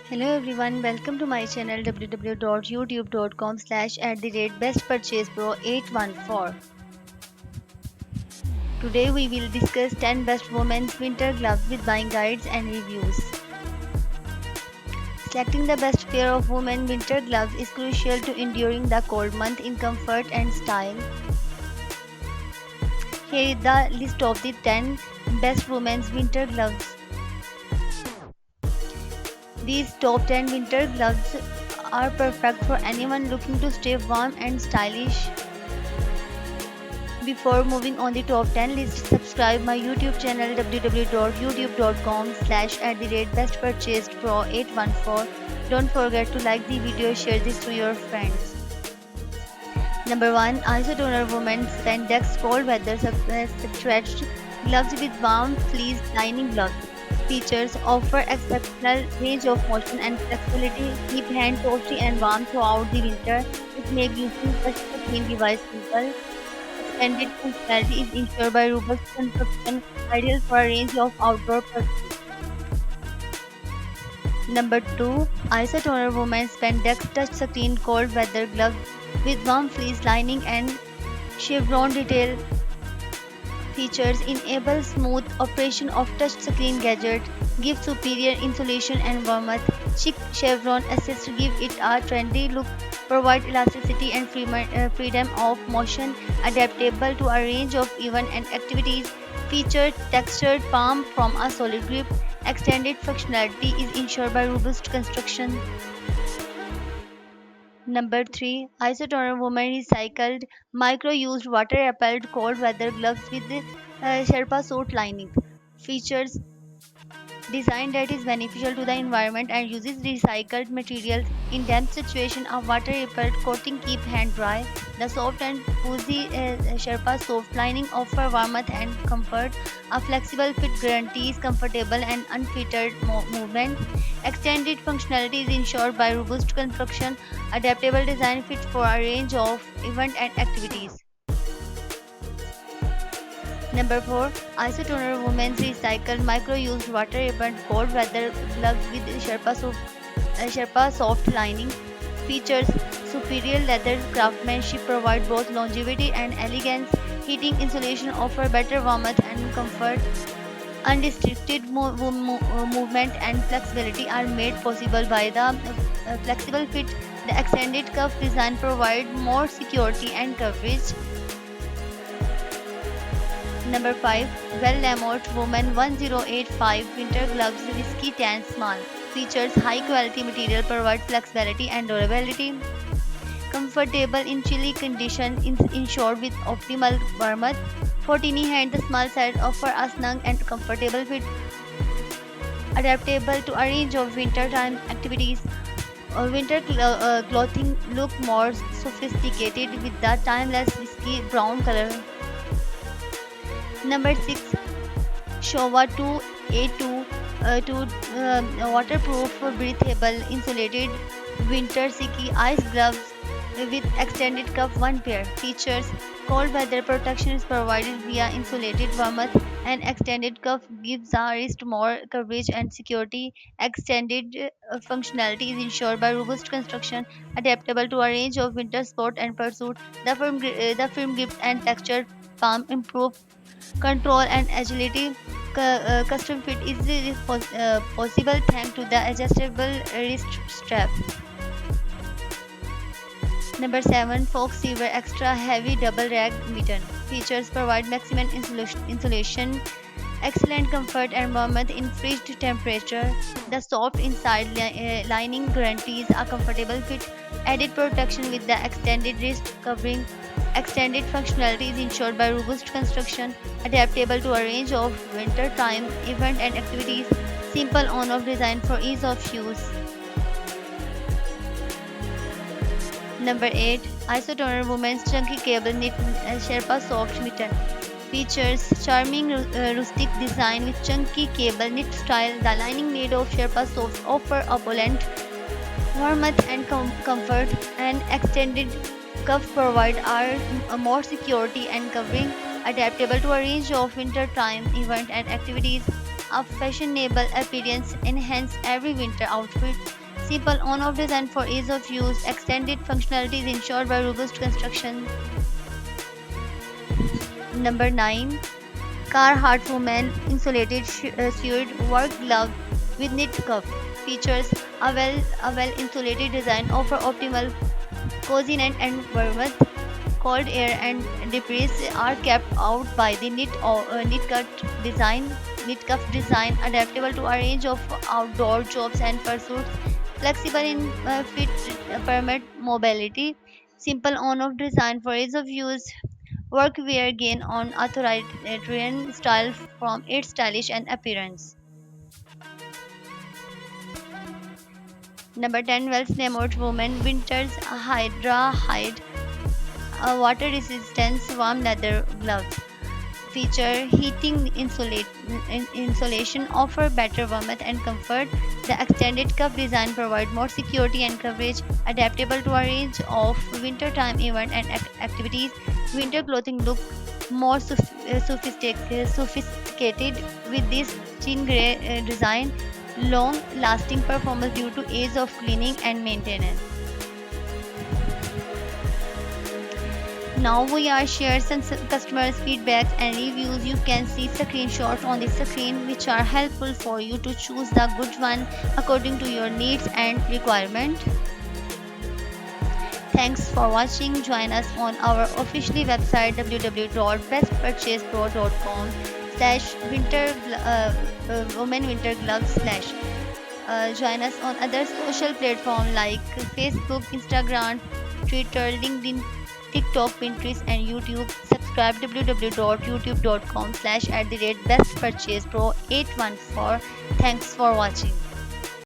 Hello everyone, welcome to my channel www.youtube.com/bestpurchasepro814. Today we will discuss 10 best women's winter gloves with buying guides and reviews. Selecting the best pair of women winter gloves is crucial to enduring the cold month in comfort and style. Here is the list of the 10 best women's winter gloves. These top 10 winter gloves are perfect for anyone looking to stay warm and stylish. Before moving on the top 10 list, subscribe my YouTube channel www.youtube.com/bestpurchasedpro814. Don't forget to like the video, share this to your friends. Number 1. Isotoner Women's Spandex Cold Weather Stretched Gloves with Warm Fleece Lining Gloves. Features offer exceptional range of motion and flexibility, keep hands toasty and warm throughout the winter. It may be using such a clean device simple. Extended functionality is ensured by robust construction, ideal for a range of outdoor pursuits. Number 2. Isotoner Women's Spandex Touchscreen Cold Weather Gloves with warm fleece lining and chevron detail. Features enable smooth operation of touchscreen gadget, give superior insulation and warmth. Chic chevron assist give it a trendy look, provide elasticity and freedom of motion, adaptable to a range of events and activities. Feature textured palm from a solid grip. Extended functionality is ensured by robust construction. Number 3. Isotoner Women Recycled Micro-Used Water-Repelled Cold Weather Gloves with Sherpa Suit Lining. Features design that is beneficial to the environment and uses recycled materials. In damp situation, a water-repelled coating keep hand dry. The soft and cozy Sherpa soft lining offer warmth and comfort. A flexible fit guarantees comfortable and unfettered movement. Extended functionality is ensured by robust construction. Adaptable design fit for a range of events and activities. Number 4. Isotoner Women's Recycled Micro-Used Water-Repellent Cold Weather Gloves with Sherpa Soft Lining. Features superior leather craftsmanship provide both longevity and elegance. Heating insulation offer better warmth and comfort. Unrestricted movement and flexibility are made possible by the flexible fit. The extended cuff design provide more security and coverage. Number 5. Well Lamort Woman 1085 Winter Gloves Whiskey Tan Small. Features high quality material, provide flexibility and durability. Comfortable in chilly condition, ensured with optimal warmth. For teeny hand, the small size offer a snug and comfortable fit. Adaptable to a range of wintertime activities. Winter clothing look more sophisticated with the timeless whiskey brown color. Number 6. Showa 2A2 waterproof, breathable, insulated winter sticky ice gloves with extended cuff one pair. Features cold weather protection is provided via insulated warmth and extended cuff gives the wrist more coverage and security. Extended functionality is ensured by robust construction, adaptable to a range of winter sport and pursuit. The firm grip and textured palm improve control and agility. Custom fit is possible thanks to the adjustable wrist strap. Number 7. Fox Silver Extra Heavy Double Rag Mitten. Features provide maximum insulation, excellent comfort and warmth in frigid temperature. The soft inside lining guarantees a comfortable fit. Added protection with the extended wrist covering. Extended functionality is ensured by robust construction, adaptable to a range of winter-time events and activities. Simple on-off design for ease of use. Number 8. Isotoner Women's Chunky Cable Knit Sherpa Soft Mitten. Features charming rustic design with chunky cable knit style. The lining made of Sherpa soft offer opulent warmth and comfort, and extended cuffs provide more security and covering, adaptable to a range of winter time events and activities. A fashionable appearance enhance every winter outfit. Simple on-off design for ease of use. Extended functionalities ensured by robust construction. Number 9. Carhartt Women Insulated Suede Work Glove with Knit Cuff. Features a well insulated design offer optimal coziness and warmth. Cold air and debris are kept out by the knit cuff design, adaptable to a range of outdoor jobs and pursuits, flexible in fit, permit mobility, simple on-off design for ease of use, workwear gain on authoritarian style from its stylish and appearance. Number 10, Wells Nemot Women Winters Hydra Hide water resistance warm leather gloves. Feature heating insulation, offer better warmth and comfort. The extended cuff design provide more security and coverage, adaptable to a range of wintertime events and activities. Winter clothing look more sophisticated with this jean grey design, long lasting performance due to ease of cleaning and maintenance. Now we are share some customers feedbacks and reviews. You can see screenshots on the screen which are helpful for you to choose the good one according to your needs and requirement. Thanks for watching. Join us on our officially website www.bestpurchasepro.com slash women winter gloves slash. Join us on other social platforms like Facebook, Instagram, Twitter, LinkedIn, TikTok, Pinterest, and YouTube. Subscribe www.youtube.com slash @bestpurchasepro814. Thanks for watching.